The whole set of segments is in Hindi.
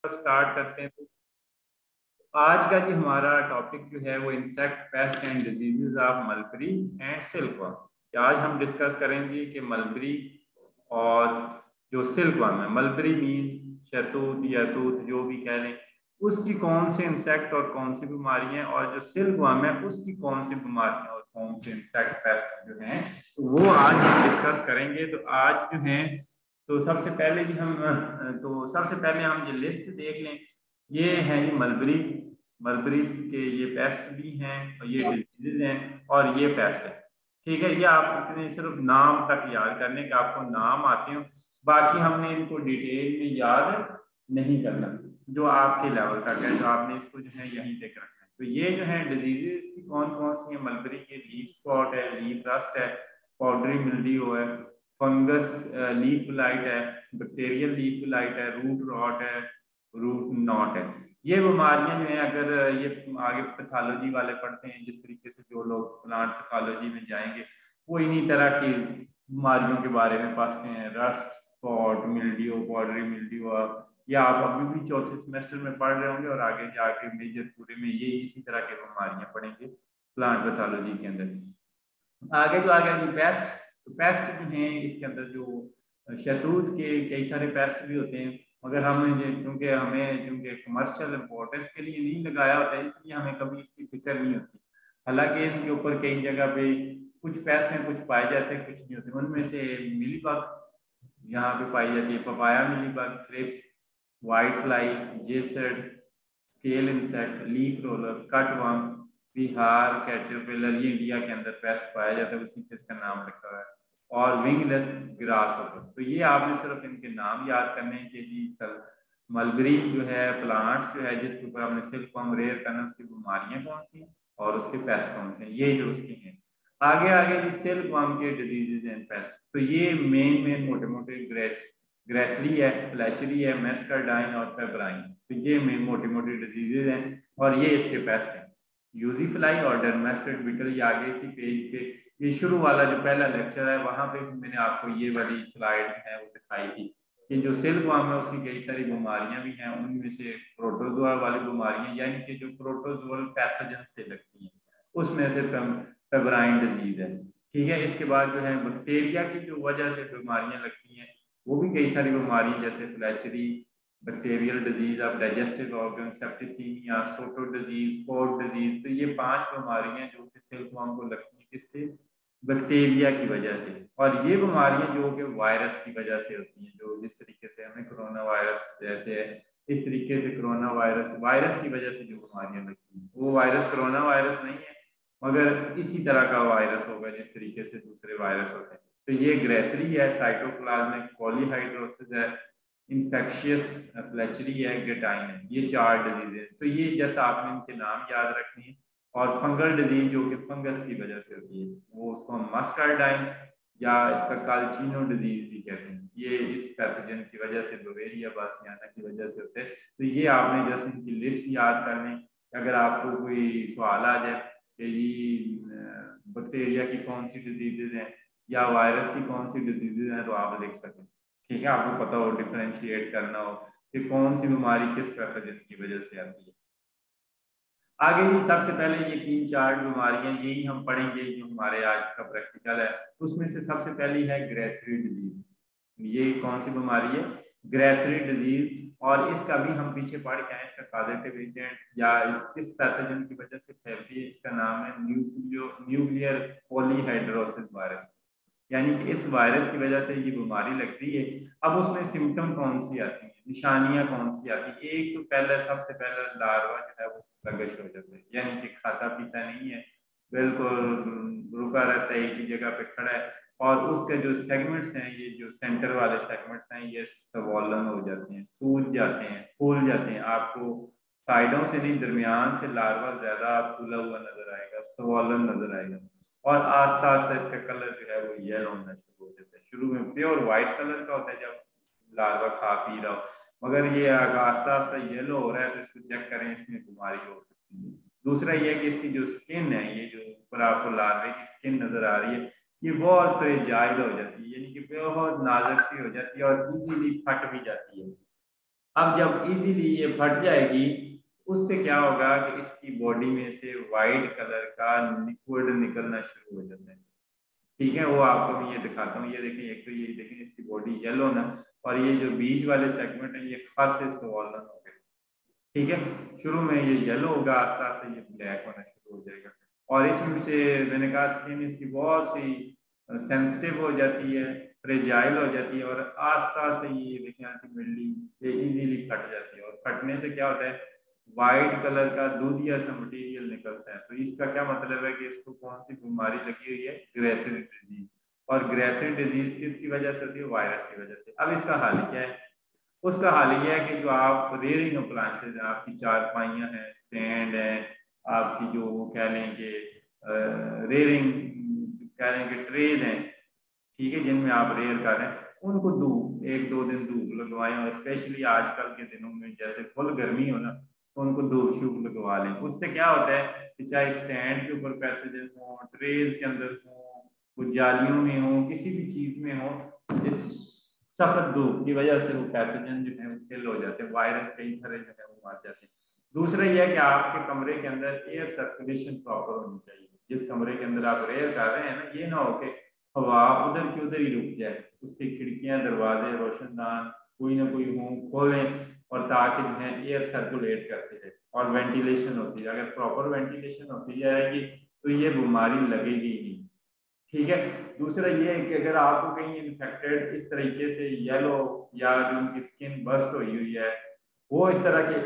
स्टार्ट करते हैं। तो आज का जो हमारा टॉपिक जो है वो insect pest and diseases of mulberry and silkworm. आज हम डिस्कस करेंगे कि मलबरी और जो सिल्कवर्म है, मलबरी मीन शहतूत या तूत जो भी कह लें, उसकी कौन से इंसेक्ट और कौन सी बीमारियां, और जो सिल्कवर्म है उसकी कौन सी बीमारियां और कौन से इंसेक्ट पेस्ट जो हैं तो वो आज हम डिस्कस करेंगे। तो आज जो है तो सबसे पहले हम ये लिस्ट देख लें। ये है जी मलबरी। मलबरी के ये पेस्ट भी हैं और ये डिजीजेज हैं और ये पेस्ट है। ठीक है, ये आप इतने सिर्फ नाम तक याद करने के आपको नाम आते हो, बाकी हमने इनको डिटेल में याद नहीं करना। जो आपके लेवल तक है, जो आपने इसको जो है यहीं तक रखना है। तो ये जो है डिजीजेस की कौन कौन सी है मलबरी के, लीफ स्पॉट है, लीफ रस्ट है, पाउडरी मिल्ड्यू है, फंगस लीफ ब्लाइट है, बैक्टीरियल लीफ ब्लाइट है, रूट रॉट है, रूट नॉट है। ये बीमारियां जो हैं, अगर ये आगे पैथोलॉजी वाले पढ़ते हैं, जिस तरीके से जो लोग प्लांट पैथोलॉजी में जाएंगे वो इन्हीं तरह की बीमारियों के बारे में पढ़ते हैं। Rust spot mildew, powdery mildew, या आप अभी भी चौथे सेमेस्टर में पढ़ रहे होंगे और आगे जाके मेजर पूरे में ये इसी तरह की बीमारियां पढ़ेंगे प्लांट पैथोलॉजी के अंदर। आगे जो आ गया जो पेस्ट, तो पेस्ट जो हैं इसके अंदर जो शहतूत के कई सारे पेस्ट भी होते हैं, मगर क्योंकि कमर्शियल इम्पोर्टेंस के लिए नहीं लगाया होता है, इसलिए हमें कभी इसकी फिक्र नहीं होती। हालांकि इनके ऊपर कई जगह पे कुछ पेस्ट हैं, कुछ पाए जाते हैं, कुछ नहीं होते। उनमें से मिलीबग यहाँ पे पाई जाती है, papaya mealybug, thrips, white fly, jassid, scale insect, leaf roller, cutworm, Bihar caterpillar, ये इंडिया के अंदर पेस्ट पाया जाता है, उसी से इसका नाम रखा हुआ है। और विंगलेस ग्रास होकर, तो ये आपने सिर्फ इनके नाम याद करने हैं कि जी सर मलबरी जो है प्लांट्स जो है जिसके ऊपर आपने सिल्कवर्म रेयर करना, उसकी बीमारियां कौन सी और उसके पेस्ट कौन से हैं, ये जो उसकी हैं। आगे आगे जी सिल्कवर्म के डिजीजेज एंड पेस्ट, तो ये मेन मोटे मोटे ग्रेसरी है, फ्लैचरी है, मेस्कार्डाइन और पेब्राइन, तो ये मेन मोटी मोटी डिजीजेज हैं और ये इसके पेस्ट हैं। यूजीफ्लाई और डर्मेस्टेड बीटल, ये आगे इसी पेज पे ये शुरू वाला जो पहला लेक्चर है वहां पे मैंने आपको ये वाली स्लाइड है वो दिखाई थी कि जो सिल्कवर्म है उसकी कई सारी बीमारियां भी हैं, उनमें से प्रोटोजोआ वाली बीमारियां यानी कि जो प्रोटोजोअल पैथोजन से लगती हैं, उसमें से पेब्राइन डिजीज है। ठीक है, इसके बाद जो है बैक्टीरिया की जो वजह से बीमारियां लगती हैं वो भी कई सारी बीमारियां, जैसे flacherie, bacterial disease of digestive organ, septicaemia, sotto disease, port disease, तो ये 5 बीमारियां जो कि सिल्कवर्म को लगती हैं, किससे? बैक्टीरिया की वजह से। और ये बीमारियां जो कि वायरस की वजह से होती हैं, जो जिस तरीके से हमें कोरोना वायरस जैसे है, इस तरीके से कोरोना वायरस की वजह से जो बीमारियां लगती हैं वो वायरस कोरोना वायरस नहीं है, मगर इसी तरह का वायरस होगा जिस तरीके से दूसरे वायरस होते हैं। तो ये ग्रेसरी है, साइटोप्लाज्मिक पॉलीहाइड्रोसिस है, इन्फेक्शियस फ्लैचरी है, गेटाइन है, ये 4 डिजीज है। तो ये जैसा आपने इनके नाम याद रखनी है। और फंगल डिजीज जो कि फंगस की वजह से होती है, वो उसको हम मस्कार्डाइन या इसका कालचिनो डिजीज भी कहते हैं, ये इस पैथोजन की वजह से, बवेरिया बासियाना की वजह से होते हैं। तो ये आपने जैसे इनकी लिस्ट याद करनी, अगर आपको कोई सवाल आ जाए कि जी बैक्टीरिया की कौन सी डिजीजेज हैं या वायरस की कौन सी डिजीजेज हैं, तो आप लिख सकें। ठीक है, आपको पता हो, डिफरेंशिएट करना हो कि कौन सी बीमारी किस पैथोजन की वजह से आती है। आगे जी सबसे पहले ये 3-4 बीमारियां यही हम पढ़ेंगे जो हमारे आज का प्रैक्टिकल है। तो उसमें से सबसे पहली है ग्रेसरी डिजीज। ये कौन सी बीमारी है? ग्रेसरी डिजीज। और इसका भी हम पीछे पढ़ के आए, इसका कॉजेटिव एजेंट या इस किस पैथोजन की वजह से फैलती है, इसका नाम है न्यूक्लियर पॉलीहाइड्रोसिस वायरस, यानी कि इस वायरस की वजह से ये बीमारी लगती है। अब उसमें सिम्टम कौन सी आती है, निशानियां कौन सी आती है? एक तो पहले सबसे पहले लार्वा जो है वो स्लगिश हो जाता है, यानी कि खाता पीता नहीं है, बिल्कुल रुका रहता है एक ही जगह पे खड़ा है। और उसके जो सेगमेंट्स हैं, ये जो सेंटर वाले सेगमेंट्स हैं, ये स्वॉलन हो जाते हैं, सूज जाते हैं, फूल जाते हैं। आपको साइडों से नहीं, दरमियान से लार्वा ज्यादा फूला हुआ नजर आएगा, स्वॉलन नजर आएगा। और आस्ता आस्ता इसका कलर जो है वो येलो होना शुरू हो जाता है। शुरू में प्योर व्हाइट कलर का होता है जब लार्वा खा पी रहा हो, मगर ये आस्ता आस्ता येलो हो रहा है, तो इसको चेक करें, इसमें बीमारी हो सकती है। दूसरा ये है कि इसकी जो स्किन है, ये जो ऊपर आपको लार्वे की स्किन नजर आ रही है, ये बहुत फ्रेजाइल हो जाती है, यानी कि बहुत नाजुक सी हो जाती है और इजीली फट भी जाती है। अब जब इजीली ये फट जाएगी, उससे क्या होगा कि इसकी बॉडी में से वाइट कलर का लिक्विड निकलना शुरू हो जाता है। ठीक है, वो आपको मैं ये दिखाता हूँ। ये देखें, एक तो ये देखें इसकी बॉडी येलो ना, और ये जो बीच वाले सेगमेंट है ये खासे स्वॉलन हो गए। ठीक है, शुरू में ये येलो होगा, आस्ते आस्ते ये ब्लैक होना शुरू हो जाएगा। और इसमें से मैंने कहा स्किन इसकी बहुत सी सेंसिटिव हो जाती है, फ्रेजाइल हो जाती है, और आस्ते आस्ते ये देखें अल्टीमेटली ये इजीली फट जाती है। और फटने से क्या होता है, वाइट कलर का दूधिया सा मटेरियल निकलता है। तो इसका क्या मतलब है कि इसको कौन सी बीमारी लगी हुई है, ग्रेसिन डिजीज। और ग्रेसिन डिजीज किसकी वजह से होती है, वायरस की वजह से। अब इसका हाल क्या है, उसका हाल ये है कि जो आप रेयरिंग अप्लायंसेज हैं, आपकी चारपाइयाँ हैं, स्टैंड है, आपकी जो वो कह लेंगे रेयरिंग कह लेंगे ट्रेज हैं, ठीक है, जिनमें आप रेयर कर रहे हैं, उनको धूप 1-2 दिन धूप लगवाएं। और स्पेशली आजकल के दिनों में जैसे फुल गर्मी हो ना, तो उनको धूप शूप लगवा लें। उससे क्या होता है कि चाहे स्टैंड के ऊपर पैसेजेस हो, ट्रेज के अंदर हो, कुछ जालियों में हो, किसी भी चीज में हो, इस सख्त धूप की वजह से वो पैथोजन जो है वो किल हो जाते हैं, वायरस कई तरह जो है वो मार जाते हैं। दूसरा यह है कि आपके कमरे के अंदर एयर सर्कुलेशन प्रॉपर होनी चाहिए। जिस कमरे के अंदर आप रेयर कर रहे हैं ना, ये ना हो कि हवा उधर की उधर ही रुक जाए, उसकी खिड़कियां दरवाजे रोशनदान कोई ना कोई हों, खोलें, और ताकि जो है एयर सर्कुलेट करती रहे और वेंटिलेशन होती है। अगर प्रॉपर वेंटिलेशन होती जाएगी तो ये बीमारी लगेगी ही नहीं। ठीक है, दूसरा ये है कि अगर आपको कहीं इन्फेक्टेड इस तरीके से येलो या जो उनकी स्किन बस्ट हुई हुई है, वो इस तरह के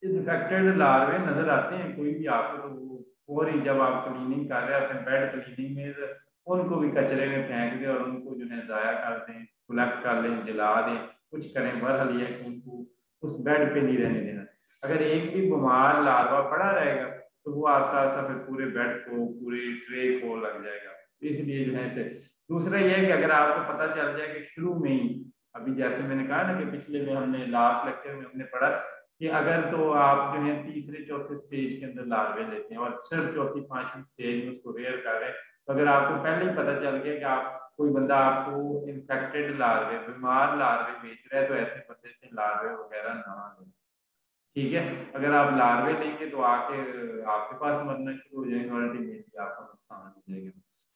इन्फेक्टेड लार्वे नजर आते हैं कोई भी आपको, तो वो फौरी जब आप क्लीनिंग कर रहे हैं बेड क्लीनिंग में, उनको भी कचरे में फेंक दें और उनको जो है ज़ाया कर दें, कलेक्ट कर लें, जला दें, कुछ करें। बहरहाल ये है कि उनको उस बेड पे नहीं रहने देना। अगर एक भी बीमार लार्वा पड़ा रहेगा तो वो आस्ता आस्ता फिर पूरे बेड को, पूरे ट्रे को लग जाएगा। इसलिए जो है से दूसरा ये है कि अगर आपको पता चल जाए कि शुरू में ही, अभी जैसे मैंने कहा ना कि पिछले में हमने लास्ट लेक्चर में हमने पढ़ा कि अगर तो आप जो है तीसरे चौथे स्टेज के अंदर लार्वे लेते हैं और सिर्फ चौथी पांचवी स्टेज में उसको रेयर कर रहे हैं, तो अगर आपको पहले ही पता चल गया कि आप कोई बंदा आपको इन्फेक्टेड लार्वे, बीमार लार्वे बेच रहा है, तो ऐसे बंदे से लार्वे वगैरह ना लें। ठीक है, अगर आप लार्वे लेंगे तो आके आपके पास मरना शुरू हो जाएंगे, अल्टीमेटली आपको नुकसान हो जाएगा।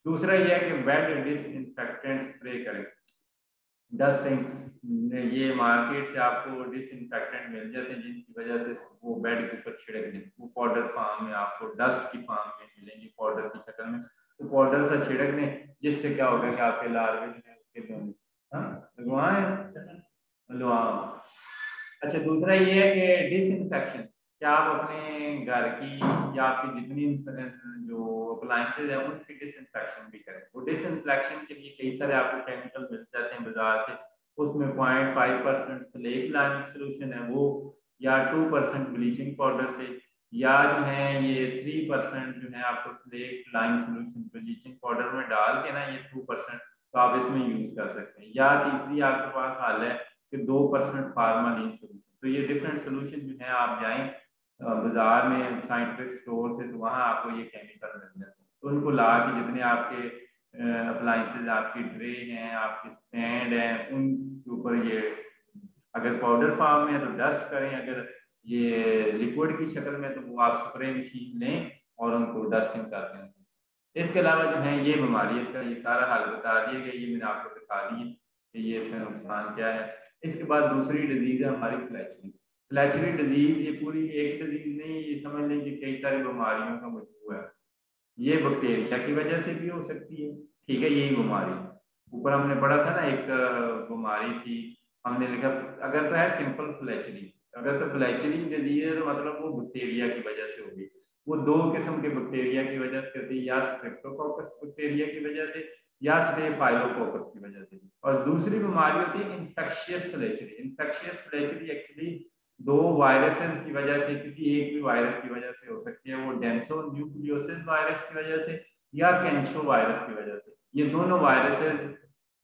दूसरा यह है कि वेट डिसइंफेक्टेंट स्प्रे करें, डस्टिंग। ये मार्केट से आपको डिसइंफेक्टेंट मिल जाते हैं जिनकी वजह से वो बेड के ऊपर छिड़क दें। वो पाउडर फॉर्म में आपको डस्ट की फॉर्म में मिलेंगी, पाउडर की शक्ल में, तो पाउडर से छिड़क दें, जिससे क्या होगा कि आपके लार्वे जो है उसके दोनों लगवाएं। अच्छा, दूसरा ये है कि डिसइंफेक्शन, क्या आप अपने घर की या आपकी जितनी जो अप्लायंसेज है उनकी डिसइंफेक्शन भी करें। वो डिसइंफेक्शन के लिए कई सारे आपको केमिकल मिल जाते हैं बाजार से, उसमें 0.5% स्लेक लाइम सोल्यूशन है वो, या 2% ब्लीचिंग पाउडर से, या जो है ये 3% जो है आपको slack lime solution bleaching powder में डाल के ना, ये 2% तो आप इसमें यूज कर सकते हैं। या तीसरी आपके पास हाल है कि 2% फार्मालीन सोल्यूशन। तो ये डिफरेंट सोल्यूशन जो है, आप जाएं बाजार में साइंटिफिक स्टोर से, तो वहाँ आपको ये केमिकल मिल जाते हैं। तो उनको ला के जितने आपके अप्लायंसेज, आपकी ट्रे हैं, आपके स्टैंड हैं, उनके ऊपर ये अगर पाउडर फॉर्म में है तो डस्ट करें, अगर ये लिक्विड की शक्ल में तो वो आप स्प्रे मशीन लें और उनको डस्टिंग कर दें। इसके अलावा जो है ये बीमारी, इसका ये सारा हाल बता दिए गए, ये मैंने आपको दिखा दिए कि ये इसका नुकसान क्या है। इसके बाद दूसरी डिजीज है हमारी फ्लैचरी। फ्लैचरी डिजीज ये पूरी एक डिजीज नहीं, ये समझ लें कि कई सारी बीमारियों का मजमूआ है। ये बैक्टीरिया की वजह से भी हो सकती है। ठीक है, यही बीमारी ऊपर हमने पढ़ा था ना, एक बीमारी थी, हमने लिखा अगर तो है सिंपल फ्लैचरी। अगर तो फ्लैचरी डिजीज है तो मतलब वो बैक्टीरिया की वजह से होगी। वो दो किस्म के बैक्टीरिया की वजह से होती है, या स्ट्रेप्टोकोकस बैक्टीरिया की वजह से, या स्टेफाइलोकोकस की वजह से। और दूसरी बीमारी होती है इन्फेक्शियस फ्लैचरी। इन्फेक्शियस फ्लैचरी एक्चुअली दो वायरसेस की वजह से, किसी एक भी वायरस की वजह से हो सकती है। वो डेंसो न्यूक्लियोसिस वायरस की वजह से या कैंशो वायरस की वजह से, ये दोनों वायरसेस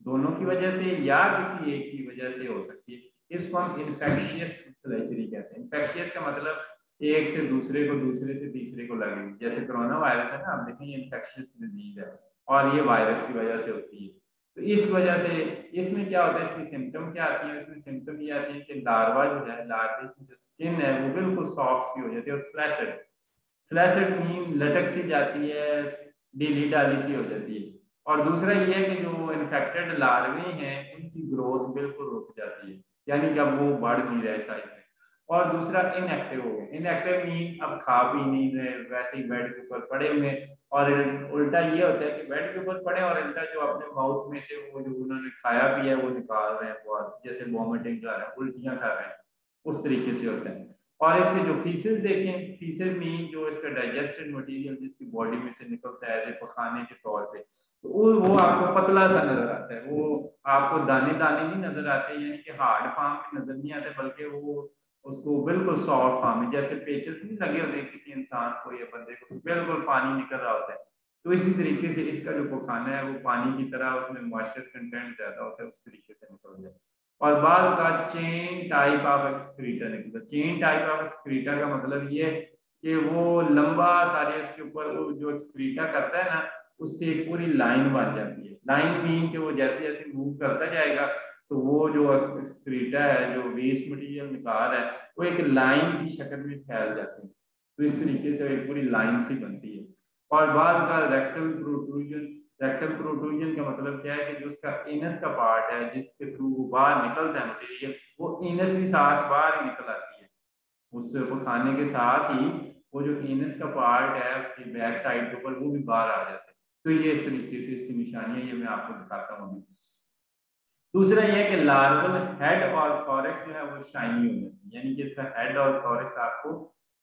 दोनों की वजह से या किसी एक की वजह से हो सकती है। इसको हम इन्फेक्शियस फ्लैचरी कहते हैं। इन्फेक्शियस का मतलब एक से दूसरे को, दूसरे से तीसरे को लगेगी। जैसे कोरोना वायरस है ना, आप देखें ये इन्फेक्शियस डिजीज है और ये वायरस की वजह से होती है। तो इस वजह से इसमें क्या होता है, इसकी सिम्टम क्या आती है, इसमें सिम्टम ये आती है कि लार्वा जो है, लार्वे की जो स्किन है वो बिल्कुल सॉफ्ट सी हो जाती है और फ्लैसेड, फ्लैसेड मीन लटक सी जाती है, ढीली ढाली सी हो जाती है। और दूसरा ये है कि जो इन्फेक्टेड लार्वे हैं उनकी ग्रोथ बिल्कुल रुक जाती है, यानी कि अब वो बढ़ नहीं रहे साइज में। और दूसरा इनएक्टिव हो गए, इनएक्टिव मीन अब खा भी नहीं रहे, वैसे ही बेड के ऊपर पड़े हुए। और उल्टा ये होता है कि बेड के ऊपर पड़े और उल्टा जो अपने माउथ में से वो जो उन्होंने खाया पिया है वो निकाल रहे हैं, बहुत जैसे वॉमिटिंग कर रहे हैं, उल्टियां कर रहे हैं, उस तरीके से होता है। और इसके जो फीसेस देखें, फीसेस मीन जो इसका डाइजेस्टेड मटेरियल जिसकी बॉडी में से निकलता है एज पखाने के तौर पे, तो वो आपको पतला सा नजर आता है, वो आपको दाने दाने नहीं नजर आते, यानी कि हार्ड फॉर्म में नजर नहीं आते, बल्कि वो उसको बिल्कुल सॉफ्ट फॉर्म में, जैसे पेचेस नहीं लगे होते किसी इंसान को या बंदे को, बिल्कुल पानी निकल रहा होता है। तो इसी तरीके से इसका जो पखाना है वो पानी की तरह, उसमें मॉइस्चर कंटेंट ज्यादा होता है, उस तरीके से निकल जाए। और बाद का चेन टाइप ऑफ एक्सक्रीटा निकलता है। चेन टाइप ऑफ एक्सक्रीटा का मतलब ये कि वो लंबा सारे उसके ऊपर वो जो एक्सक्रीटा करता है ना, उससे एक पूरी लाइन बन जाती है। लाइन मीन कि वो जैसे जैसे मूव करता जाएगा तो वो जो एक्सक्रीटा है, जो वेस्ट मटेरियल निकाल है, वो एक लाइन की शक्ल में फैल जाते हैं। तो इस तरीके से एक पूरी लाइन सी बनती है। और बाद का रेक्टल प्रोट्रूजन, रेक्टल प्रोट्रूजन का मतलब क्या है कि जो उसका एनस का पार्ट है जिसके थ्रू वो बाहर निकलता है मटेरियल, वो एनस भी साथ बाहर ही निकल आती है। उसको खाने के साथ ही वो जो एनस का पार्ट है उसकी बैक साइड के ऊपर वो भी बाहर आ जाता है। तो ये इस तरीके से इसकी निशानियां, ये मैं आपको दिखाता हूँ अभी। दूसरा ये है कि लार्वल हेड और थॉरक्स जो है वो शाइनी हो जाती है, यानी कि इसका हेड और थॉरक्स आपको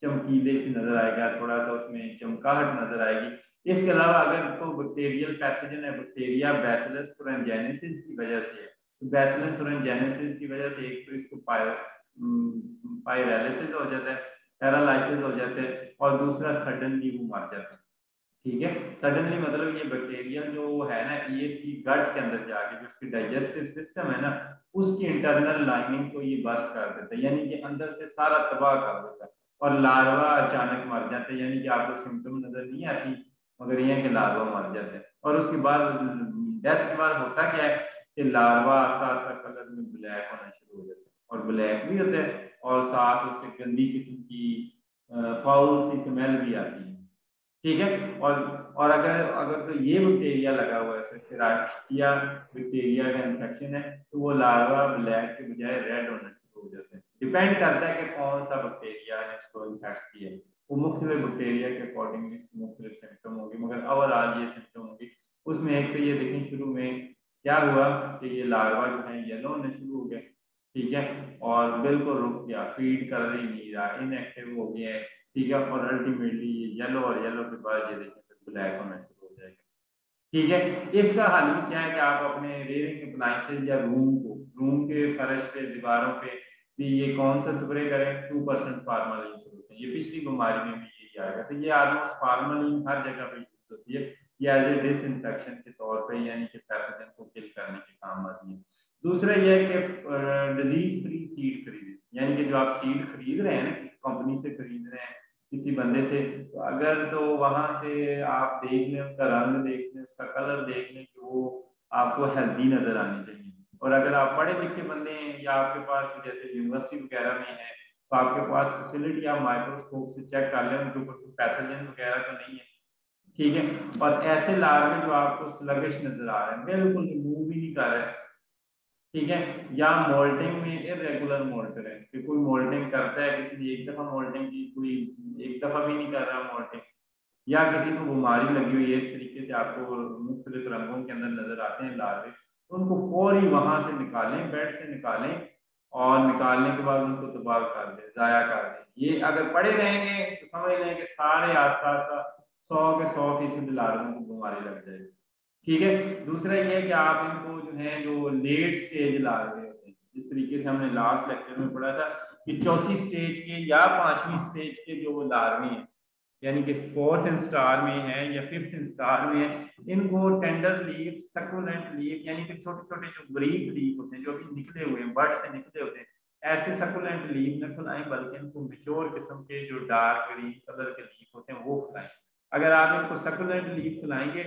चमकीले से नजर आएगा, थोड़ा सा उसमें चमकाहट नजर आएगी। इसके अलावा अगर तो बैक्टीरियल पैथोजन है, बैक्टीरिया बैसिलस thuringiensis की वजह से है, तो बैसिलस thuringiensis की वजह से एक तो इसको पायरालिसिस हो जाता है, पैरालाइसिस हो जाता है, और दूसरा सडनली वो मर जाता है। ठीक है, सडनली मतलब ये बैक्टीरियल जो है ना, ये इसकी गट के अंदर जाके जो इसकी डाइजेस्टिव सिस्टम है ना, उसकी इंटरनल लाइनिंग को ये बस्ट कर देता है, यानी कि अंदर से सारा तबाह कर देता है। और लार्वा अचानक मर जाते हैं, यानी कि आपको सिम्टम नजर नहीं आती, मगर ये है कि लार्वा मर जाते हैं। और उसके बाद डेथ के बाद होता क्या है कि लार्वा आस्ता आस्ता कलर में ब्लैक होना शुरू हो जाता है, और ब्लैक भी होता है, और साथ उससे गंदी किस्म की फाउल सी स्मेल भी आती है। ठीक है। और अगर अगर तो ये बैक्टीरिया लगा हुआ है, सेरास्टिया बैक्टीरिया का इन्फेक्शन है, तो वो लार्वा ब्लैक के बजाय रेड होना शुरू हो जाते हैं। डिपेंड करता है कि कौन सा बैक्टीरिया ने उसको इन्फेक्ट किया है। वो मुख्तलिफ बैक्टीरिया के अकॉर्डिंग मुख्तलिफ सिम्टम होंगे, मगर ओवरऑल ये सिम्टम होंगे। उसमें एक तो ये देखें, शुरू में क्या हुआ कि ये लार्वा जो है येलो होने शुरू हो गए, ठीक है, और बिल्कुल रुक गया, फीड कर ही नहीं रहा, इनएक्टिव हो गया है, ठीक है, और अल्टीमेटली ये येलो, और येलो के बाद ये देखें फिर ब्लैक होना शुरू हो जाएगा। ठीक है, इसका हल भी क्या है कि आप अपने रेयरिंग अप्लाइंसेज या रूम के फर्श पे, दीवारों पे भी ये कौन सा स्प्रे करें, 2% फार्मालिन सोल्यूशन। ये पिछली बीमारी में भी यही आएगा, तो ये ऑलमोस्ट फार्मालिन हर जगह पे यूज होती है, ये एज ए डिसइंफेक्शन के तौर पे, यानी कि पैथोजन को किल करने के काम आती है। दूसरा ये है कि डिजीज फ्री सीड खरीदें, यानी कि जो आप सीड खरीद रहे हैं ना, किसी कंपनी से खरीद रहे हैं, किसी बंदे से, तो अगर तो वहां से आप देख लें, उसका रंग देख लें, उसका कलर देख लें कि वो आपको हेल्दी नजर आनी चाहिए। और अगर आप पढ़े लिखे बंदे हैं या आपके पास जैसे यूनिवर्सिटी वगैरह में है, तो आपके पास फैसिलिटी, आप माइक्रोस्कोप से चेक कर लें उनके ऊपर कोई पैथोजन वगैरह तो नहीं है। ठीक है। और ऐसे लार्वे जो आपको स्लगिश नजर आ रहे हैं, बिल्कुल मूव भी नहीं कर रहे हैं, ठीक है, या मोल्टिंग में इरेगुलर मोल्टर है कि कोई मोल्टिंग करता है, किसी ने एक दफा मोल्टिंग की, कोई एक दफा भी नहीं कर रहा मोल्टिंग, या किसी को बीमारी लगी हुई है, इस तरीके से आपको मुख्तलिफ रंगों के अंदर नजर आते हैं लार्वे, तो उनको फौरी वहां से निकालें, बेड से निकालें, और निकालने के बाद उनको तबाह कर दें, जाया कर दें। ये अगर पड़े रहेंगे तो समझ लें कि सारे आसपास का 100% लार्वों को बीमारी लग जाएगी। ठीक है। दूसरा ये है कि आप इनको जो है, जो लेट स्टेज लार्वे होते हैं, जिस तरीके से हमने लास्ट लेक्चर में पढ़ा था कि चौथी स्टेज के या पांचवी स्टेज के जो वो लार्वे हैं, यानी कि फोर्थ इंस्टार में है या फिफ्थ इंस्टार में है, इनको टेंडर लीफ, सकुलेंट लीफ, यानी कि छोटे छोटे जो ब्रीक लीफ होते हैं, जो अभी निकले हुए हैं, बर्ड से निकले होते हैं, ऐसे सकुलेंट लीफ न खिलाएं, बल्कि इनको मेच्योर किस्म के जो डार्क ग्रीन कलर के लीफ होते हैं वो खिलाएं। अगर आप इनको सकुलेंट लीफ खिलाएंगे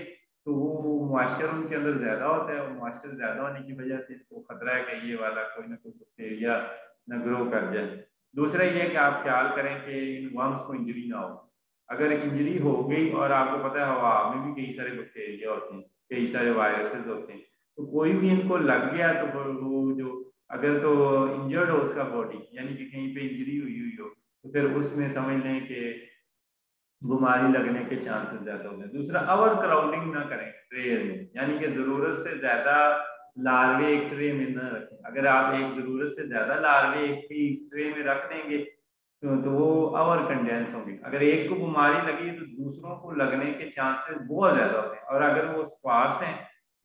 तो वो मॉइस्चर उनके अंदर ज़्यादा होता है, और मॉइस्चर ज़्यादा होने की वजह से इनको खतरा है कि ये वाला कोई ना कोई बैक्टीरिया ना ग्रो कर जाए। दूसरा ये है कि आप ख्याल करें कि इन वर्म्स को इंजरी ना हो। अगर इंजरी हो गई, और आपको पता है हवा में भी कई सारे बैक्टीरिया होते हैं, कई सारे वायरसेस होते हैं, तो कोई भी इनको लग गया तो वो जो अगर तो इंजर्ड हो उसका बॉडी, यानी कि कहीं पे इंजरी हुई हुई हो, तो फिर उसमें समझ लें कि बीमारी लगने के चांसेस ज्यादा होते हैं। दूसरा, ओवर क्राउडिंग ना करें ट्रे में, यानी कि जरूरत से ज्यादा लार्वे एक ट्रे में ना रखें। अगर आप एक जरूरत से ज्यादा लार्वे एक ही ट्रे में रख देंगे तो वो ओवर कंडेंस होंगे। अगर एक को बीमारी लगी तो दूसरों को लगने के चांसेस बहुत ज्यादा होते हैं। और अगर वो स्पार्स हैं,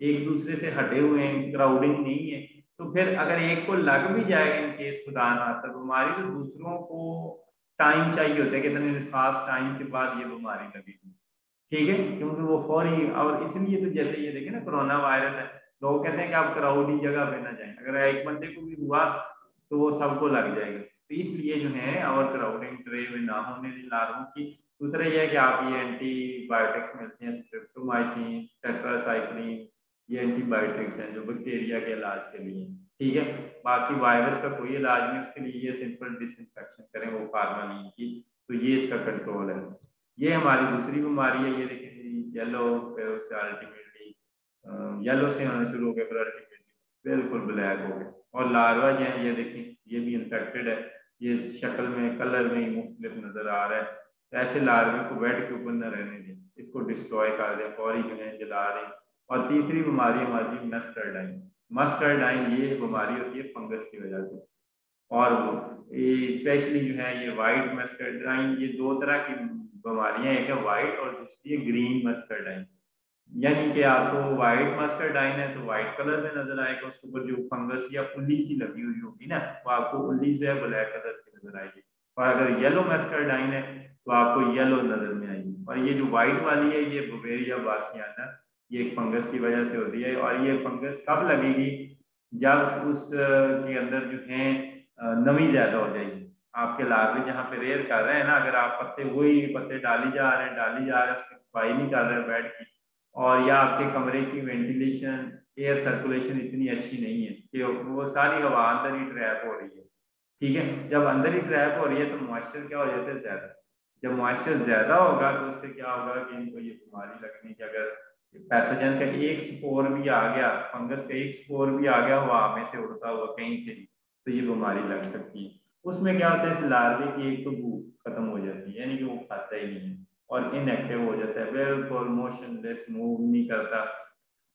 एक दूसरे से हटे हुए हैं, क्राउडिंग नहीं है, तो फिर अगर एक को लग भी जाएगा इन केस खुदा ना बीमारी, तो दूसरों को टाइम चाहिए होता है कि इतने खास टाइम के बाद ये बीमारी लगेगी। ठीक है, क्योंकि वो फौरी, और इसलिए तो जैसे ये देखिए ना कोरोना वायरस है, लोग कहते हैं कि आप क्राउडी जगह पे ना जाएं, अगर एक बंदे को भी हुआ तो वो सबको लग जाएगा। तो इसलिए जो है और क्राउडिंग ट्रे में ना होने दी लार्वों की। दूसरा ये है कि आप ये एंटीबायोटिक्स मिलते हैं, स्ट्रेप्टोमाइसिन, टेट्रासाइक्लिन, ये एंटीबायोटिक्स हैं जो बैक्टीरिया के इलाज के लिए। ठीक है, बाकी वायरस का कोई इलाज नहीं, उसके लिए ये सिंपल डिसइंफेक्शन करें वो फॉर्मालिन की, तो ये इसका कंट्रोल है। ये हमारी दूसरी बीमारी है, ये देखिए येलो, फिर उससे अल्टीमेटली येलो से आना शुरू हो गया, फिर अल्टीमेटली बिल्कुल ब्लैक हो गया। और लार्वा जो है ये देखिए ये भी इन्फेक्टेड है, ये शक्ल में कलर में मुख्तलिफ नजर आ रहा है। तो ऐसे लार्वे को बेड के ऊपर न रहने दें, इसको डिस्ट्रॉय कर दें, फौरी जो है जला दें। और तीसरी बीमारी हमारी मस्टरडाइन। मस्टरडाइन ये बीमारी होती है फंगस की वजह से, और ये स्पेशली जो है ये वाइट मस्टरडाइन, ये दो तरह की बीमारियां, एक है वाइट और दूसरी है ग्रीन मस्टरडाइन। यानी कि आपको वाइट मस्टरडाइन है तो वाइट कलर में नजर आएगा, उसके ऊपर जो फंगस या उल्ली सी लगी हुई होगी ना, वो आपको उल्ली जो है ब्लैक कलर की नजर आएगी। और अगर येलो मस्टरडाइन है तो आपको येलो नजर में आएगी। और ये जो व्हाइट वाली है ये बुवेरिया बासियाना, ये एक फंगस की वजह से होती है। और ये फंगस कब लगेगी, जब उस के अंदर जो है नमी ज्यादा हो जाएगी। आपके लार्वे जहाँ पे रेयर कर रहे हैं ना, अगर आप पत्ते वही पत्ते डाली जा रहे हैं डाली जा रहे हैं, उसकी सफाई नहीं कर रहे बेड की, और या आपके कमरे की वेंटिलेशन, एयर सर्कुलेशन इतनी अच्छी नहीं है कि वो सारी हवा अंदर ही ट्रैप हो रही है। ठीक है, जब अंदर ही ट्रैप हो रही है तो मॉइस्चर क्या हो जाता है ज्यादा। जब मॉइस्चर ज्यादा होगा तो उससे क्या होगा कि इनको ये बीमारी लगने की, अगर पैथोजन का एक स्पोर भी आ गया, फंगस का एक स्पोर भी आ गया हवा में से उड़ता हुआ कहीं से भी, तो ये बीमारी लग सकती है। उसमें क्या होता है, इस लार्वे की एक तो भूख खत्म हो जाती है, यानी कि वो खाता ही नहीं है और इनएक्टिव हो जाता है, बिल्कुल मोशनलेस, मूव नहीं करता।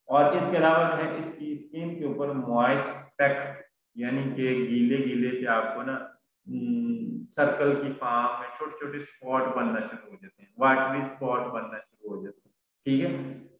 और इसके अलावा जो है इसकी स्किन के ऊपर मॉइस्ट स्पेक, यानी कि गीले गीले से आपको ना सर्कल की फॉर्म में छोटे छोटे स्पॉट बनना शुरू हो जाते हैं, वाटरी स्पॉट बनना शुरू हो जाते हैं। ठीक है,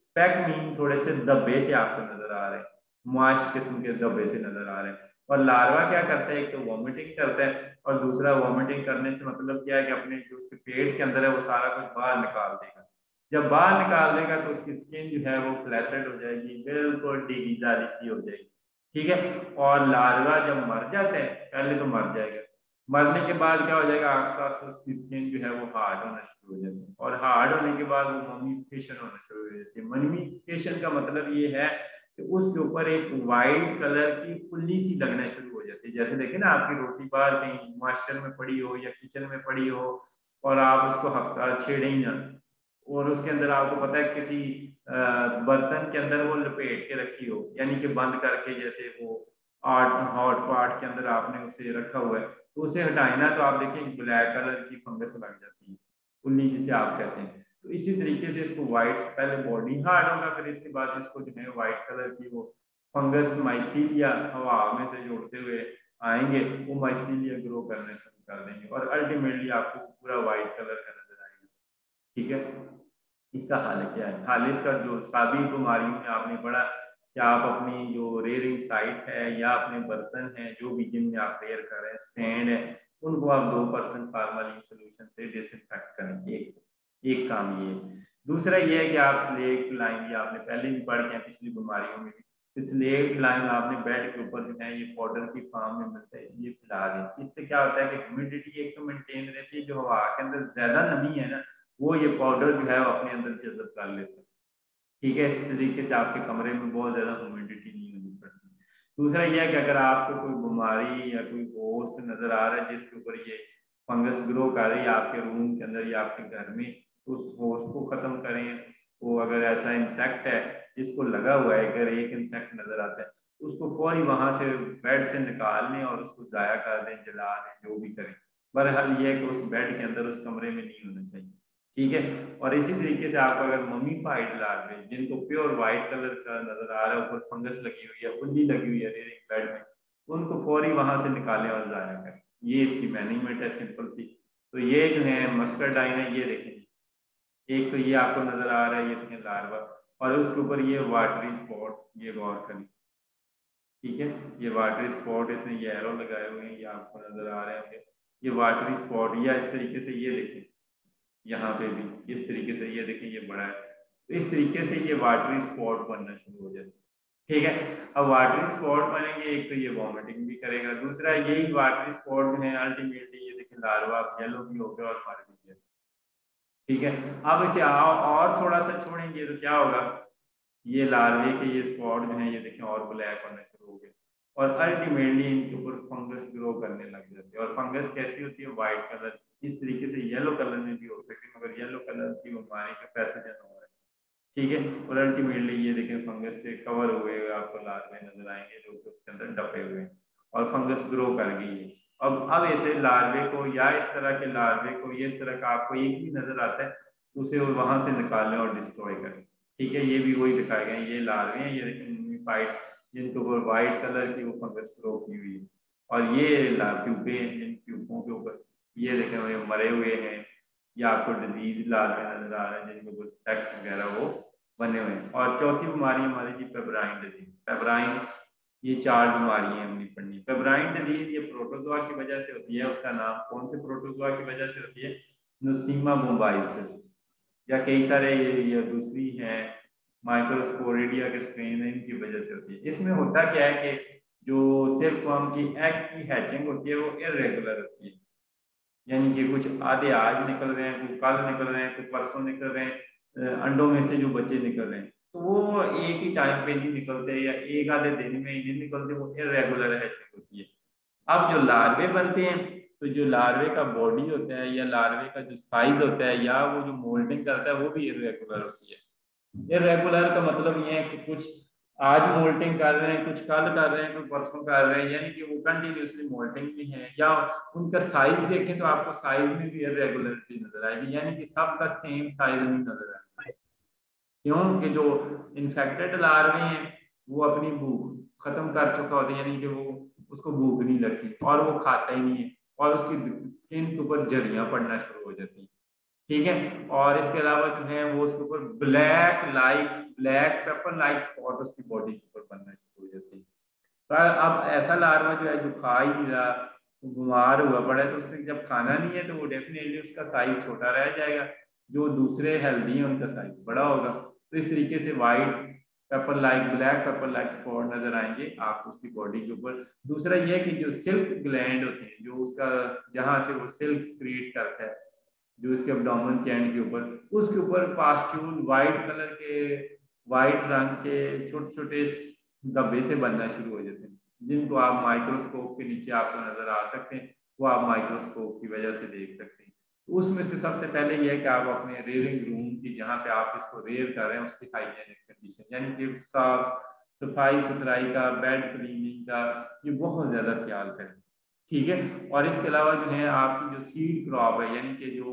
स्पेक मीन थोड़े से धब्बे से आपको नजर आ रहे हैं, मॉइस्ट किस्म के धब्बे से नजर आ रहे हैं। और लार्वा क्या करता है, एक तो वॉमिटिंग करता है, और दूसरा वॉमिटिंग करने से मतलब क्या है कि अपने जो उसके पेट के अंदर है वो सारा कुछ बाहर निकाल देगा। जब बाहर निकाल देगा तो उसकी स्किन जो है वो फ्लैसेड हो जाएगी, बिल्कुल डीगीदारी सी हो जाएगी। ठीक है, और लार्वा जब मर जाते हैं, पहले तो मर जाएगा, मरने के बाद क्या हो जाएगा, आस्ते आस्ते उसकी स्किन जो है वो हार्ड होना शुरू हो जाती है, और हार्ड होने के बाद वो ममीफिकेशन होना शुरू हो जाती है। ममीफिकेशन का मतलब ये है कि उसके ऊपर एक वाइट कलर की पुल्ली सी लगना शुरू हो जाती है। जैसे देखिए ना, आपकी रोटी बाहर कहीं मॉइस्चर में पड़ी हो या किचन में पड़ी हो, और आप उसको हफ्ता छेड़े ही ना, और उसके अंदर आपको पता है किसी बर्तन के अंदर वो लपेट के रखी हो, यानी कि बंद करके, जैसे वो आर्ट हॉट पॉट के अंदर आपने उसे रखा हुआ है, तो उसे हटाए ना तो आप देखिए ब्लैक कलर की फंगस लग जाती है, उल्ली जिसे आप कहते हैं। तो इसी तरीके से इसको व्हाइट, पहले बॉडी हार्ड होगा, फिर इसके बाद इसको जो है व्हाइट कलर की वो फंगस माइसीलिया हवा में से जोड़ते हुए आएंगे, वो माइसीलिया ग्रो करने शुरू कर देंगे, और अल्टीमेटली आपको पूरा व्हाइट कलर का नजर आएगा। ठीक है, इसका हाल क्या है, हाल इसका जो सादी बीमारियों में आपने पढ़ा कि आप अपनी जो रेयरिंग साइट है या अपने बर्तन हैं जो भी जिनमें आप रेयर कर रहे हैं, स्टैंड है, उनको आप 2% फॉर्मालिन सोल्यूशन से डिसइंफेक्ट करें। एक काम ये है। दूसरा ये है कि आप स्लेट लाइन, ये आपने पहले भी पढ़ के पिछली बीमारियों में भी, स्लेट लाइन आपने बेड के ऊपर जो है ये पाउडर की फॉर्म में मिलता है, ये पिला दें। इससे क्या होता है कि ह्यूमिडिटी एक तो मेंटेन रहती है, जो हवा के अंदर ज्यादा नमी है ना, वो ये पाउडर जो है वो अपने अंदर जज़ब कर लेता है। ठीक है, इस तरीके से आपके कमरे में बहुत ज्यादा ह्यूमिडिटी नहीं होनी पड़ती। दूसरा यह है कि अगर आपको कोई बीमारी या कोई होस्ट नजर आ रहा है जिसके ऊपर ये फंगस ग्रो कर रही है आपके रूम के अंदर या आपके घर में, तो उस होस्ट को खत्म करें। उसको अगर ऐसा इंसेक्ट है जिसको लगा हुआ है, अगर एक इंसेक्ट नजर आता है तो उसको फौरी वहां से बेड से निकाल लें और उसको जाया कर दें, जला दें, जो भी करें। बहरहाल ये है कि उस बेड के अंदर, उस कमरे में नहीं होना चाहिए। ठीक है। और इसी तरीके से आप अगर मम्मी फाइड लार्वे जिनको प्योर व्हाइट कलर का नजर आ रहा है, ऊपर फंगस लगी हुई है, उल्ली लगी हुई है रेयरिंग बेड में, उनको फौरी वहां से निकालें और जाया करें। ये इसकी मैनेजमेंट है, सिंपल सी। तो ये जो है मस्टरडाइन है, ये देखें, एक तो ये आपको नजर आ रहा है, ये देखें लार्वा, और उसके ऊपर ये वाटरी स्पॉट, ये गौर करें। ठीक है, ये वाटरी स्पॉट, इसमें ये एरो लगाए हुए हैं, ये आपको नजर आ रहे होंगे, ये वाटरी स्पॉट, या इस तरीके से ये देखें, यहाँ पे भी इस तरीके से ये देखें, ये बड़ा है, तो इस तरीके से ये वाटरी स्पॉट बनना शुरू हो जाए। ठीक है। अब वाटरी स्पॉट बनेंगे, एक तो ये वॉमिटिंग भी करेगा, दूसरा यही वाटरी स्पॉट जो है अल्टीमेटली ये देखें लार्वा येलो भी हो गया और मर भी गया। ठीक है। अब इसे और थोड़ा सा छोड़ेंगे तो क्या होगा, ये लार्वे के ये स्पॉट जो है ये देखें और ब्लैक होने शुरू हो गए, और अल्टीमेटली इनके ऊपर फंगस ग्रो करने लग जाती है। और फंगस कैसी होती है, व्हाइट कलर, इस तरीके से येलो कलर में भी हो सकती है, मगर येलो कलर की बीमारी का पैथोजन हो रहा है। ठीक है। और अल्टीमेटली ये देखें फंगस से कवर हुए हुए आपको लार्वे नजर आएंगे जो कि उसके अंदर डपे हुए हैं, और फंगस ग्रो कर गई है। अब ऐसे लार्वे को या इस तरह के लार्वे को, ये इस तरह का आपको एक भी नजर आता है, उसे वहां से निकालें और डिस्ट्रॉय करें। ठीक है, ये भी वही दिखाए गए हैं, ये लार्वे हैं, ये देखें फाइट, जिनके ऊपर व्हाइट कलर की वो फंगस ग्रो की हुई है, और ये प्यूपे हैं, जिन प्यूपों के ऊपर ये देखें ये मरे हुए हैं, या आपको डिजीज लार्वे नजर आ रहे हैं जिनके ऊपर स्पेक्स वगैरह वो बने हुए हैं। और चौथी बीमारी हमारी जी पेब्राइन डिजीज। पेब्राइन, ये चार बीमारियां हमने पढ़नी। पेब्राइन डिजीज ये प्रोटोजोआ की वजह से होती है। उसका नाम कौन से प्रोटोजोआ की वजह से होती है, नुसीमा बोम्बाइसिस, या कई सारे ये दूसरी हैं माइक्रोस्पोरिडिया के स्ट्रेन है, इनकी वजह से होती है। इसमें होता क्या है कि जो सिल्कवर्म की एग की हैचिंग होती है वो इरेगुलर होती है, यानी कि कुछ आधे आज निकल रहे हैं, कुछ कल निकल रहे हैं, कुछ परसों निकल रहे हैं, अंडों में से जो बच्चे निकल रहे हैं, तो वो एक ही टाइम पे नहीं निकलते या एक आधे दिन में ही नहीं निकलते, वो इरेगुलर हैचिंग होती है। अब जो लार्वे बनते हैं, तो जो लार्वे का बॉडी होता है या लार्वे का जो साइज होता है या वो जो मोल्डिंग करता है वो भी इरेगुलर होती है। इरेगुलर का मतलब ये है कि कुछ आज मोल्टिंग कर रहे हैं, कुछ कल कर रहे हैं, कुछ परसों कर रहे हैं, यानी कि वो कंटिन्यूसली मोल्टिंग में है। या उनका साइज देखें तो आपको साइज में भी इरेगुलरिटी नजर आएगी, यानी कि सबका सेम साइज नहीं नजर आएगा। क्योंकि जो इन्फेक्टेड लार्वे हैं वो अपनी भूख खत्म कर चुका होता है, यानी कि वो उसको भूख नहीं लगती और वो खाता ही नहीं है, और उसकी स्किन के ऊपर झरियां पड़ना शुरू हो जाती हैं। ठीक है। और इसके अलावा जो है वो उसके ऊपर ब्लैक पेपर लाइक स्पॉट उसकी बॉडी के ऊपर बनना शुरू हो जाती है। पर अब ऐसा लार्वा जो है जो खा ही नहीं रहा, बीमार हुआ पड़ा है, तो उसने जब खाना नहीं है तो वो डेफिनेटली उसका साइज छोटा रह जाएगा, जो दूसरे हेल्दी हैं उनका साइज बड़ा होगा। तो इस तरीके से white paper like, black pepper like spot नजर आएंगे आपको उसकी बॉडी के ऊपर। दूसरा ये कि जो सिल्क ग्लैंड होते हैं, जो उसका जहां से वो सिल्क क्रिएट करता है, जो इसके अब्डोमेन के एंड के ऊपर, उसके ऊपर पास्ट्यूल वाइट कलर के, वाइट रंग के छोटे छोटे धब्बे से बनना शुरू हो जाते हैं, जिनको आप माइक्रोस्कोप के नीचे आपको नजर आ सकते हैं, वो आप माइक्रोस्कोप की वजह से देख सकते हैं। तो उसमें से सबसे पहले यह है कि आप अपने रेयरिंग रूम की, जहाँ पे आप इसको रेयर कर रहे हैं, उसकी हाइजीनिक कंडीशन, यानी कि साफ सफाई सुथराई का, बेड क्लीनिंग का, ये बहुत ज्यादा ख्याल करें। ठीक है। और इसके अलावा जो है आपकी जो सीड क्रॉप है, यानी कि जो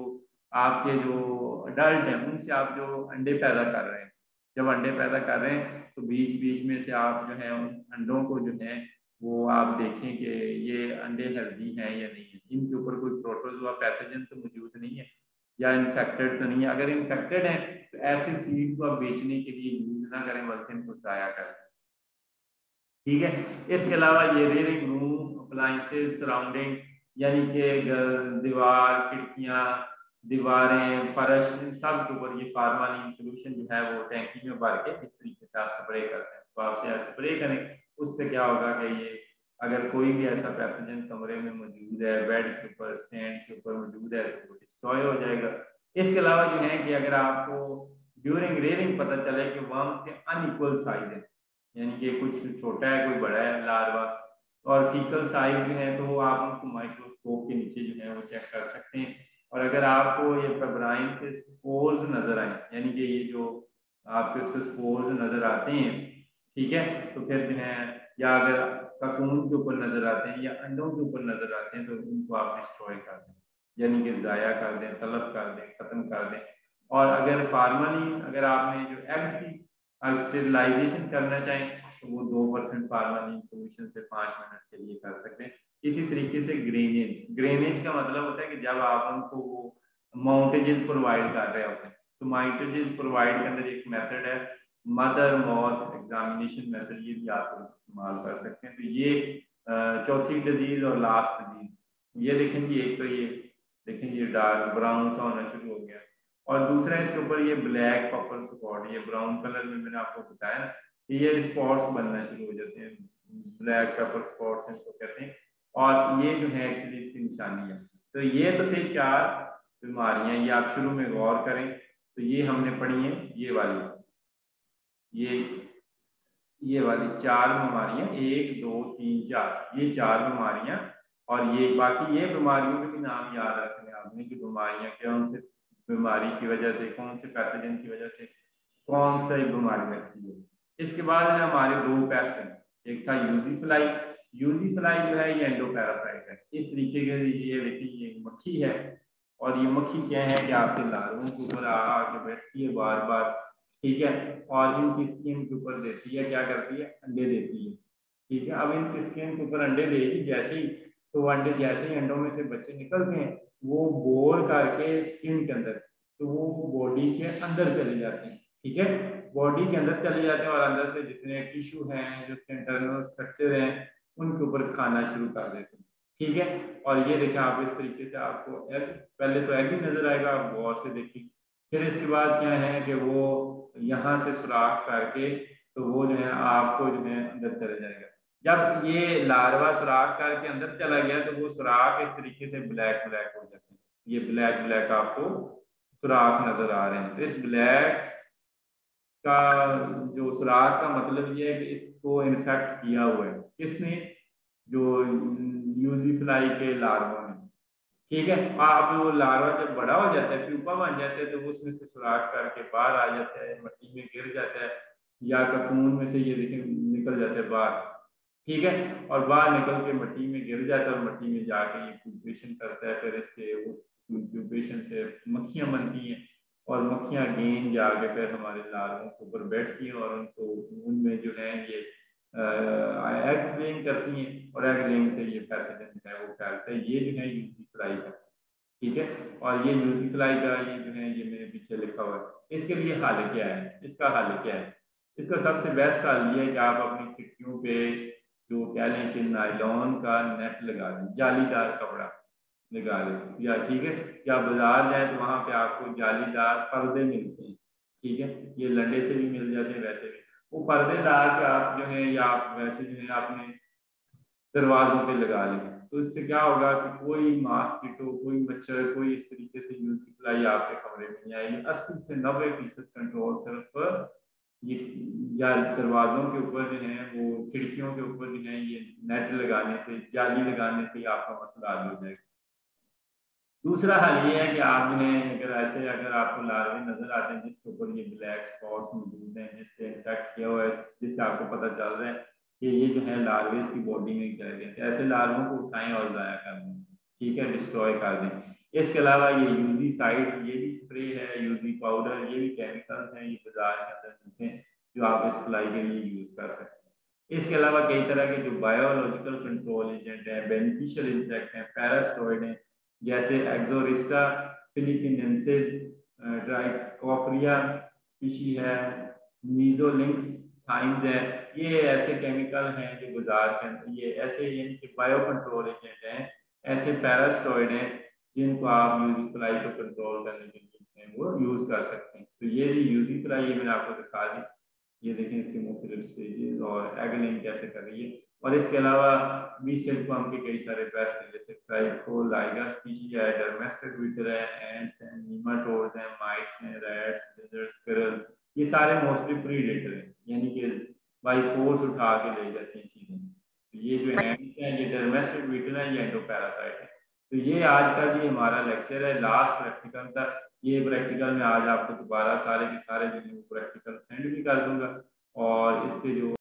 आपके जो अडल्ट हैं उनसे आप जो अंडे पैदा कर रहे हैं, जब अंडे पैदा कर रहे हैं तो बीच बीच में से आप जो है उन अंडों को जो है वो आप देखें कि ये अंडे हेल्दी हैं या नहीं है, इनके ऊपर कोई प्रोटोजोआ पैथोजन तो मौजूद नहीं है, या इन्फेक्टेड तो नहीं है। अगर इन्फेक्टेड है तो ऐसे सीड को आप बेचने के लिए यूज ना करें, बल्कि इनको जाया करें। ठीक है। इसके अलावा ये रेयरिंग रूम अप्लाइंसेस सराउंडिंग, यानी कि दीवार, खिड़कियां, दीवारें, फर्श, इन सब के ऊपर ये फार्मालिन सोल्यूशन जो है वो टैंकी में भर के इस तरीके से आप स्प्रे करते हैं। तो आपसे स्प्रे करें, उससे क्या होगा कि ये अगर कोई भी ऐसा पैथोजन कमरे में मौजूद है, बेड के ऊपर, स्टैंड के ऊपर मौजूद है, तो वो डिस्ट्रॉय हो जाएगा। इसके अलावा जो है कि अगर आपको ड्यूरिंग रेयरिंग पता चले कि वर्म्स के अनइक्वल साइज है, यानी कि कुछ छोटा है कोई बड़ा है लार्वा, और फीकल साइज जो है तो वो आप उनको माइक्रोस्कोप के नीचे जो है वो चेक कर सकते हैं। और अगर आपको ये पेब्राइन के स्पोर्स नजर आए, यानी कि ये जो आपके उसके स्पोर्स नजर आते हैं, ठीक है, तो फिर जो है, या अगर ककून के ऊपर नजर आते हैं या अंडों के ऊपर नजर आते हैं, तो उनको आप डिस्ट्रॉय कर दें, यानी कि ज़ाया कर दें, तलब कर दें, खत्म कर दें। और अगर फार्मली अगर आपने जो एग्स की स्टेरिलाइजेशन करना चाहें तो वो 2% फार्मलिन सोल्यूशन से 5 मिनट के लिए कर सकते हैं। इसी तरीके से ग्रेनेज का मतलब होता है कि जब आप उनको वो माउंटेजेस प्रोवाइड कर रहे होते हैं, तो माउंटेजेस प्रोवाइड के अंदर एक मेथड है मदर मॉथ एग्जामिनेशन मेथड, ये भी आप इस्तेमाल कर सकते हैं। तो ये चौथी डिजीज और लास्ट डिजीज ये देखेंगे, एक तो ये देखें ये डार्क ब्राउन सा होना शुरू हो गया, और दूसरा इसके ऊपर ये ब्लैक पर्पल स्पॉट, ये ब्राउन कलर में मैंने आपको बताया कि ये स्पॉट्स बनना शुरू हो जाते हैं, ब्लैक पर्पल स्पॉट्स इनको कहते हैं, और ये जो है एक्चुअली इसकी निशानी है। तो ये तो थे 4 बीमारियां, ये आप शुरू में गौर करें, तो ये हमने पढ़ी है, ये वाली, ये वाली 4 बीमारियां, 1 2 3 4, ये 4 बीमारियां। और ये बाकी ये बीमारियों के भी नाम याद रखने आपने कि बीमारियां कौन से बीमारी की वजह से, कौन से पैथोजन की वजह से कौन सी बीमारी लगती है। इसके बाद है हमारे 2 पेस्ट हैं, एक था यूजी फ्लाई। यूजी फ्लाई जो है ये एंडोपैरासाइट है, इस तरीके के ये देखिए ये मक्खी है, और ये मक्खी क्या है कि आपके लार्वों के ऊपर आके बैठती है बार बार, ठीक है, और इनकी स्किन के ऊपर देती है, क्या करती है, अंडे देती है, ठीक है। अब इनकी स्किन के ऊपर अंडे देगी जैसे ही, तो वो अंडे जैसे ही अंडों में से बच्चे निकलते हैं, वो बोर करके स्किन के अंदर, तो वो बॉडी के अंदर चले जाते हैं, ठीक है, बॉडी के अंदर चले जाते हैं, और अंदर से जितने टिश्यू हैं, जो इंटरनल स्ट्रक्चर हैं, उनके ऊपर खाना शुरू कर देते हैं, ठीक है। और ये देखें आप, इस तरीके से आपको एग, पहले तो एग ही नजर आएगा, आप गौर से देखिए, फिर इसके बाद क्या है कि वो यहाँ से सुराख करके, तो वो जो है आपको जो है अंदर चले जाएगा। जब ये लार्वा सुराख करके अंदर चला गया, तो वो सुराख इस तरीके से ब्लैक ब्लैक हो जाते हैं, ये ब्लैक ब्लैक आपको सुराख नजर आ रहे हैं। तो इस ब्लैक का जो सुराख का मतलब ये है कि इसको इन्फेक्ट किया हुआ है, किसने, जो यूजी फ्लाई के लार्वा ने, ठीक है। आप वो लार्वा जब बड़ा हो जाता है, प्यूपा बन जाता है, तो वो उसमें से सुराख करके बाहर आ जाता है, मिट्टी में गिर जाता है, या ककून में से ये देखें निकल जाते हैं बाहर, ठीक है, और बाहर निकल के मिट्टी में गिर जाता है, और मिट्टी में जाके ये प्यूपेशन करता है, फिर इसके प्यूपेशन से मक्खियां बनती हैं, और मक्खियां गेंद जाके फिर हमारे लार्वों के ऊपर बैठती हैं, और उनको उनमें जो है ये एग लेइंग करती हैं, और एग लेइंग से ये पैथोजन जो है वो फैलता है। ये जो है यूजी फ्लाई का, ठीक है, और ये यूजी फ्लाई का ये जो है ये मेरे पीछे लिखा हुआ है। इसके लिए हल क्या है, इसका हल क्या है, इसका सबसे बेस्ट हल ये है कि आप अपनी खिड़कियों पे जो कह लें कि नायलॉन का नेट लगा दें, जालीदार कपड़ा लगा लें, या ठीक है, या बाजार जाए तो वहां पे आपको जालीदार पर्दे मिलते हैं, ठीक है, ये लंडे से भी मिल जाते हैं, वैसे भी वो पर्देदार के आप जो है, या आप वैसे जो है आपने दरवाजों पे लगा लें, तो इससे क्या होगा कि कोई मॉस्किटो, कोई मच्छर, कोई इस तरीके से यूजी फ्लाई आपके कमरे में नहीं आएगी। 80 से 90% कंट्रोल सिर्फ ये या दरवाजों के ऊपर जो है वो खिड़कियों के ऊपर जो है ये नेट लगाने से, जाली लगाने से आपका मसला हल हो जाएगा। दूसरा हल ये है कि आप जो है अगर ऐसे अगर आपको लार्वे नजर आते हैं जिसके ऊपर ये ब्लैक स्पॉट्स मौजूद हैं, जिससे इन्फेक्ट किया हुआ है, जिससे आपको पता चल रहा है कि ये जो है लार्वे इसकी बॉडी में चले गए, तो ऐसे लार्वों को उठाएं और ज़ाया कर दें, ठीक है, डिस्ट्रॉय कर दें। इसके अलावा ये यूजी साइड, ये भी स्प्रे है, यूजी पाउडर, ये भी केमिकल्स हैं, ये बाजार के अंदर मिलते हैं, जो आप इस फ्लाई के लिए यूज कर सकते हैं। इसके अलावा कई तरह के जो बायोलॉजिकल कंट्रोल एजेंट हैं, बेनिफिशियल इंसेक्ट हैं, पैरास्टोइड हैं, जैसे एक्सोरिस्टा फिलिपिनेंसिस, ट्राइकोफरिया स्पीशी है, नीजोलिंक्स थाइम्स है, ये ऐसे केमिकल हैं जो बाजार के अंदर, ये ऐसे यानी कि बायो कंट्रोल एजेंट हैं, ऐसे पैरास्टोइड हैं जिनको आप यूजी फ्लाई को कंट्रोल करने के लिए वो यूज कर सकते हैं। तो ये यूजी फ्लाई ये मैंने आपको दिखा दी, ये देखें इसके मुख्तलिफ स्टेजेस और एग लेइंग कैसे कर रही है। और इसके अलावा बी सिल्कवर्म के कई सारे पेस्ट हैं, जैसे ट्राइकोलाइगा स्पीशीज है, डर्मेस्टेड है, एंड्स हैं, नीमाटोड्स हैं, माइट्स हैं, रैट्स, लिजर्ड्स, स्क्विरल, ये सारे मोस्टली प्रीडेटर हैं, यानी कि बाई फोर्स उठा के ले जाती हैं चीजें। तो ये जो एंड्स हैं ये डर्मेस्टेड बीटल है, ये एंडोपैरासाइट है। तो ये आज का जी हमारा लेक्चर है, लास्ट प्रैक्टिकल का। ये प्रैक्टिकल में आज आपको दोबारा सारे के सारे जो प्रैक्टिकल सेंड भी कर दूंगा, और इसके जो